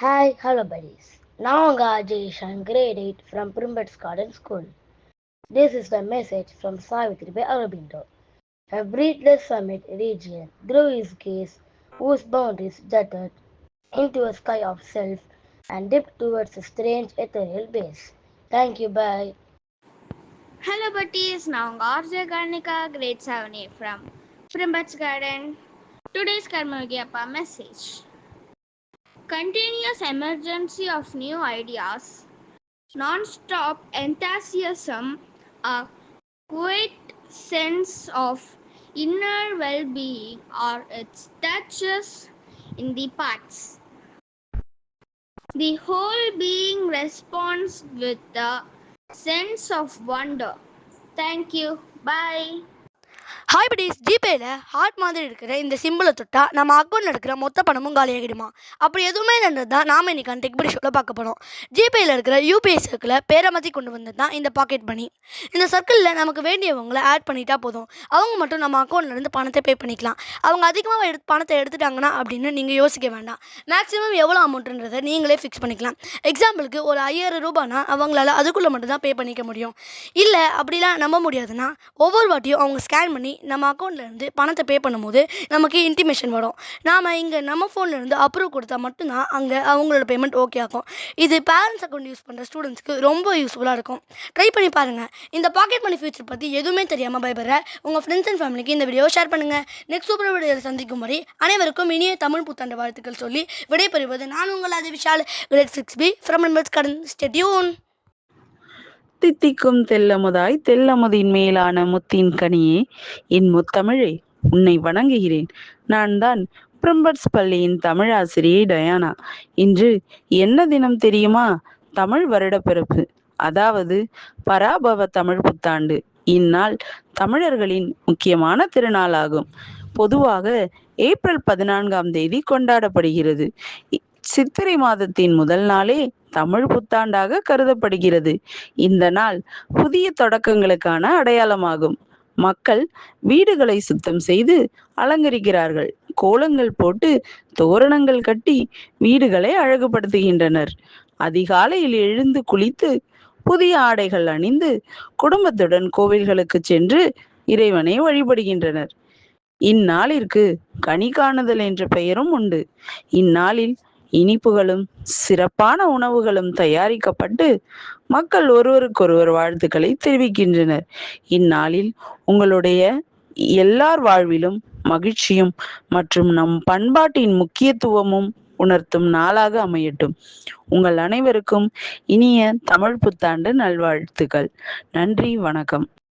Hello buddies. Now Gajeshan grade 8 from Primbats Garden School. This is the message from Savitri by Aurobindo. A breathless summit region grew his gaze, whose boundaries jutted into a sky of self and dipped towards a strange ethereal base. Thank you, bye. Hello buddies, now RJ Garnika, grade 7A from Primbats Garden. Today's Karmagiyappa message. Continuous emergency of new ideas, non-stop enthusiasm, a quiet sense of inner well-being are its touches in the parts. The whole being responds with a sense of wonder. Thank you. Bye. Hi buddies, ஜிபேயில் heart மாதிரி இருக்கிற இந்த சிம்பிளை தொட்டால் நம்ம அக்கௌண்ட்டில் இருக்கிற மொத்த பணமும் காலியாகிடுமா? அப்படி எதுவுமே இல்லைன்றது தான் நாம் இன்றைக்கி டெக் படி ஷோவில் பார்க்க போகிறோம். ஜிபேயில் இருக்கிற யூபிஐ சர்க்கிளை பேரை மாற்றி கொண்டு வந்தது தான் இந்த பாக்கெட் மணி. இந்த சர்க்கிளில் நமக்கு வேண்டியவங்களை ஆட் பண்ணிட்டா போதும், அவங்க மட்டும் நம்ம அக்கௌண்ட்லேருந்து பணத்தை பே பண்ணிக்கலாம். அவங்க அதிகமாக பணத்தை எடுத்துட்டாங்கன்னா அப்படின்னு நீங்கள் யோசிக்க வேண்டாம். மேக்ஸிமம் எவ்வளோ அமௌண்ட்டுன்றதை நீங்களே ஃபிக்ஸ் பண்ணிக்கலாம். எக்ஸாம்பிளுக்கு ஒரு 5000 ரூபானா அவங்களால அதுக்குள்ளே மட்டும் தான் பே பண்ணிக்க முடியும். இல்லை அப்படிலாம் நம்ப முடியாதுன்னா ஒவ்வொரு வாட்டியும் அவங்க ஸ்கேன் பண்ணி நம்ம அக்கௌண்ட்லேருந்து பணத்தை பே பண்ணும்போது நமக்கு இன்டிமேஷன் வரும். நாம் இங்கே நம்ம ஃபோன்லேருந்து அப்ரூவ் கொடுத்தா மட்டும்தான் அங்கே அவங்களோட பேமெண்ட் ஓகே ஆகும். இது பேரண்ட்ஸ் அக்கௌண்ட் யூஸ் பண்ணுற ஸ்டூடெண்ட்ஸ்க்கு ரொம்ப யூஸ்ஃபுல்லாக இருக்கும். ட்ரை பண்ணி பாருங்கள். இந்த பாக்கெட் மணி ஃபியூச்சர் பற்றி எதுவுமே தெரியாமல் பயப்படுற உங்கள் ஃப்ரெண்ட்ஸ் அண்ட் ஃபேமிலிக்கு இந்த வீடியோ ஷேர் பண்ணுங்கள். நெக்ஸ்ட் சூப்பர் வீடியோவில் சந்திக்கும் வரை அனைவருக்கும் இனிய தமிழ் புத்தாண்டு வாழ்த்துக்கள் சொல்லி விடைபெறுவது நான் உங்கள் அது Vishal, great 6B from Primbats Garden. Stay tuned. தித்திக்கும் தெல்லமுதாய் தெல்லமுதின் மேலான முத்தின் கனியே, என் முத்தமிழே, உன்னை வணங்குகிறேன். நான் தான் பிரிம்பட்ஸ் பள்ளியின் தமிழாசிரியை டயானா. இன்று என்ன தினம் தெரியுமா? தமிழ் வருடப்பிறப்பு, அதாவது பராபவ தமிழ் புத்தாண்டு. இந்நாள் தமிழர்களின் முக்கியமான திருநாளாகும். பொதுவாக ஏப்ரல் 14ஆம் தேதி கொண்டாடப்படுகிறது. சித்திரை மாதத்தின் முதல் நாளே தமிழ் புத்தாண்டாக கருதப்படுகிறது. இந்த நாள் புதிய தொடக்கங்களுக்கான அடையாளமாகும். மக்கள் வீடுகளை சுத்தம் செய்து அலங்கரிக்கிறார்கள். கோலங்கள் போட்டு தோரணங்கள் கட்டி வீடுகளை அழகுபடுத்துகின்றனர். அதிகாலையில் எழுந்து குளித்து புதிய ஆடைகள் அணிந்து குடும்பத்துடன் கோவில்களுக்கு சென்று இறைவனை வழிபடுகின்றனர். இந்நாளிற்கு கனி காணுதல் என்ற பெயரும் உண்டு. இந்நாளில் இனிப்புகளும் சிறப்பான உணவுகளும் தயாரிக்கப்பட்டு மக்கள் ஒருவருக்கொருவர் வாழ்த்துக்களை தெரிவிக்கின்றனர். இந்நாளில் உங்களுடைய எல்லார் வாழ்விலும் மகிழ்ச்சியும் மற்றும் நம் பண்பாட்டின் முக்கியத்துவமும் உணர்த்தும் நாளாக அமையட்டும். உங்கள் அனைவருக்கும் இனிய தமிழ் புத்தாண்டு நல்வாழ்த்துக்கள். நன்றி, வணக்கம்.